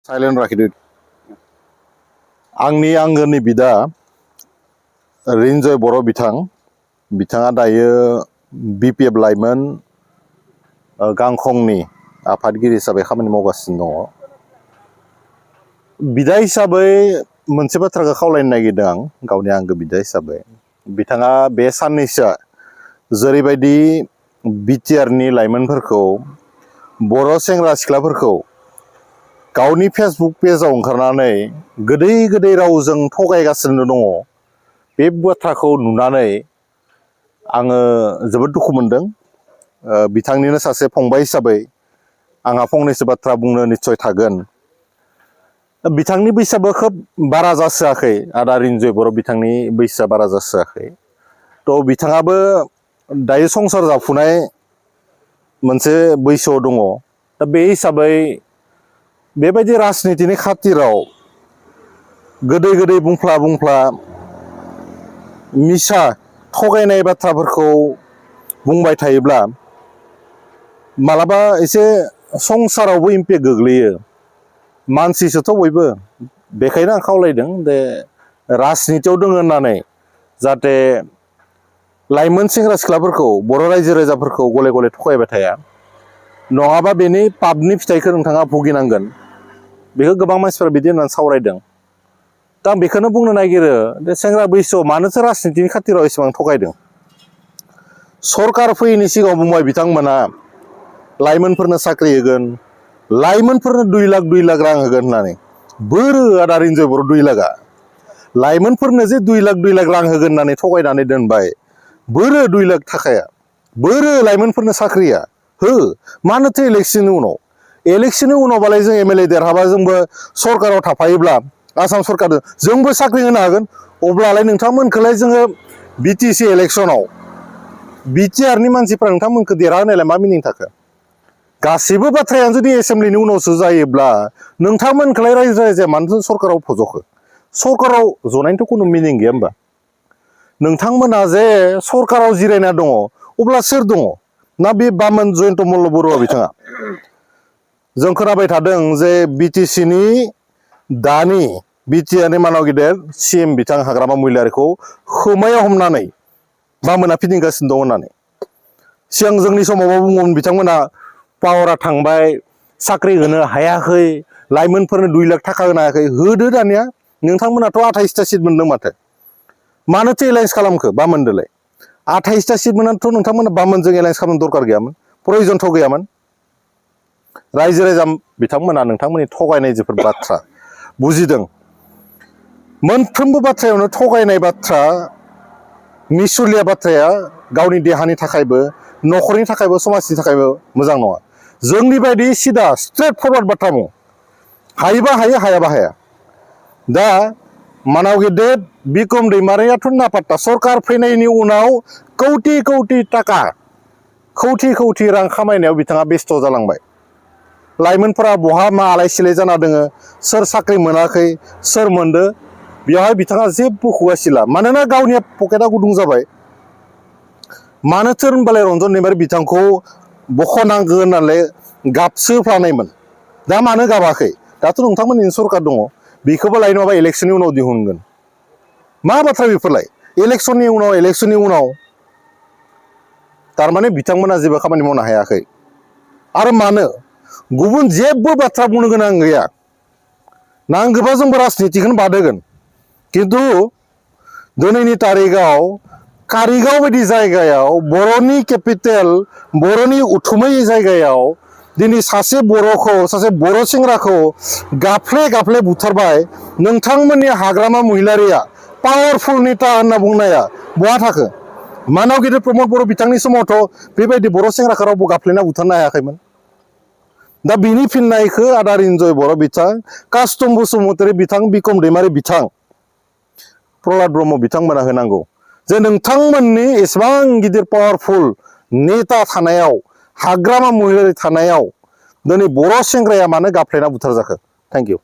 Silent लाखिदो आंनि आंगोनि बिदा रिन्जय बर' बिथाङा दायो बिपिएफ लाइमोन गांखंनि आफादगिरि हिसाबै खामानि मावगासिनो दङ। बिदा हिसाबै मोनसे बाथ्राखौ खावलायनो नागिरदों आं गावनि आंगो बिदा हिसाबै। बिथाङा बे साननैसोआ जेरैबायदि बिटिआरनि लाइमोनफोरखौ बर' सेंग्रा सिख्लाफोरखौ गावनि फेसबुक पेजाव ओंखारनानै गोदै गोदै रावजों थगायगासिनो दङ, बे बाथ्राखौ नुनानै आङो जोबोद दुखु मोनदों। बिथांनिनो सासे फंबाय हिसाबै आंहा फंनैसो बाथ्रा बुंनो निस्सय थागोन। बिथांनि बैसोआबो खोब बारा जासोआखै, आदा रिन्जय बर' बिथांनि बैसोआ बारा जासोआखै। थ' बिथाङाबो दायो संसार जाफुनाय मोनसे बैसोआव दङ। दा बे हिसाबै बेबायदि राजनितिनि खाथिराव गोदै गोदै बुंफ्ला मिसा थगायनाय बाथ्राफोरखौ बुंबाय थायोब्ला मालाबा एसे संसारावबो इम्पेक्ट गोग्लैयो। मानसिसोथ' बयबो, बेखायनो आं खावलायदों दे राजनितियाव दङ होननानै जाहाथे लाइमोन सेंग्रा सिख्लाफोरखौ, बर' रायजो राजाफोरखौ गले गले थगायबाय थाया, नङाबा बेनि पापनि फिथाइखौ नोंथाङा भुगिनांगोन। बेखौ गोबां मानसिफोरा बिदि होननानै सावरायदों। दा आं बेखौनो बुंनो नागिरो दे सेंग्रा बैसोआव मानोथो राजनितिनि खाथिराव एसेबां थगायदों। सरकार फैयैनि सिगाङाव बुंबाय बिथांमोना लाइमोनफोरनो साख्रि होगोन, लाइमोनफोरनो 2 लाख रां होगोन होननानै। बोरो आदा रिन्जय बर' 2 लाखआ लाइमोनफोरनो जे 2 लाख रां होगोन होननानै थगायनानै दोनबाय, बोरो 2 लाख थाखाया, बोरो लाइमोनफोरनो साख्रिया हो। मानोथो इलेक्शननि उनावबालाय जों एमएलए देरहाबा जोंबो सरकाराव थाफायोब्ला आसाम सरकारजों जोंबो साख्रि होनो हागोन। अब्लालाय नोंथांमोनखौलाय जोङो बिटिसि इलेक्शनाव बिटिआरनि मानसिफ्रा नोंथांमोनखौ देरहाहोनायलाय मा मिनिं थाखो? गासैबो बाथ्रायानो जुदि एसेम्ब्लिनि उनावसो जायोब्ला नोंथांमोनखौलाय रायजो राजाया मानोथो सरकाराव फज'खो? सरकाराव जनायनिथ' खुनु मिनिं गैया होमबा? नोंथांमोना जे सरकाराव जिरायना दङ, अब्ला सोर दङ? ना बे बामोन जयन्त मल्ल बरुवा बिथाङा? जों खोनाबाय थादों जे बिटिसिनि दानि बिटिआरनि मानाव गेदेर सिएम बिथां हाग्रामा महिलारिखौ खोमायाव हमनानै बामोना फिदिंगासिनो दं होननानै। सिगां जोंनि समावबो बुङोमोन बिथांमोना पावारा थांबाय, साख्रि होनो हायाखै, लाइमोनफोरनो 2 लाख थाखा होनो हायाखै। होदो दानिया, नोंथांमोनाथ' 28टा सिट मोनदों माथो। मानोथो एलायन्स खालामखो बामोनदोलाय? 28टा सिट मोननानैथ' नोंथांमोना बामोनजों एलायन्स खालामनो दरकार गैयामोन, प्रयजनथ' गैयामोन। रायजो राजा बिथांमोना नोंथांमोननि थगायनाय जेफोर बाथ्रा बुजिदों, मोनफ्रोमबो बाथ्रायावनो थगायनाय बाथ्रा, मिसुलिया बाथ्राया गावनि देहानि थाखायबो, न'खरनि थाखायबो, समाजनि थाखायबो मोजां नङा। जोंनि बायदि सिदा स्ट्रेट फरवार्ड बाथ्रा बुं, हायोबा हायो, हायाबा हाया। दा मानाव गेदेर बिक्रम दैमारियाथ' नापात्ता सरकार फैनायनि उनाव कौटि थाखा, कौटि रां खामायनायाव बिथाङा बेस्थ' जालांबाय। लाइमोनफोरा बहा मा आलाय सिलाय जाना दोङो, सोर साख्रि मोनाखै, सोर मोनदो, बेवहाय बिथाङा जेबो खुगासिला। मानोना गावनि पकेटआ गुदुं जाबाय। मानोथो होनबालाय रन्जन दैमारि बिथांखौ बख'नांगौ होननानै गाबसोफ्लानायमोन। दा मानो गाबाखै? दाथ' नोंथांमोननि सरकार दङ, बेखौबो लाय नङाबा इलेक्शननि उनाव दिहुनगोन। मा बाथ्रा बेफोरलाय? इलेक्शननि उनाव थारमाने बिथांमोना जेबो खामानि मावनो हायाखै। आरो मानो? गुबुन जेबो बाथ्रा बुंनो गोनां गैया। नांगौबा जोंबो राजनितिखौनो बाद होगोन, खिन्थु दिनैनि तारिखाव कारिगाव बायदि जायगायाव, बर'नि केपिटेल, बर'नि उथुमै जायगायाव दिनै सासे बर'खौ, सासे बर' सेंग्राखौ गाफ्ले बुथारबाय। नोंथांमोननि हाग्रामा महिलारिया पावारफुल नेता होनना बुंनाया बहा थाखो? मानाव गिदिर प्रमद बर' बिथांनि समावथ' बेबायदि बर' सेंग्राखौ रावबो गाफ्लेना बुथारनो हायाखैमोन। दा बिनि फिननायखौ आदा रिन्जय बर' बिथां, कास्टम बसुमतारी बिथां, बिक्रम दैमारि बिथां, प्रहलाद ब्रह्म बिथांमोना होनांगौ। जे नोंथांमोननि एसेबां गिदिर पावारफुल नेता थानायाव, हाग्रामा महिलारि थानायाव दिनै बर' सेंग्राया मानो गाफ्लेना बुथार जाखो? Thank you.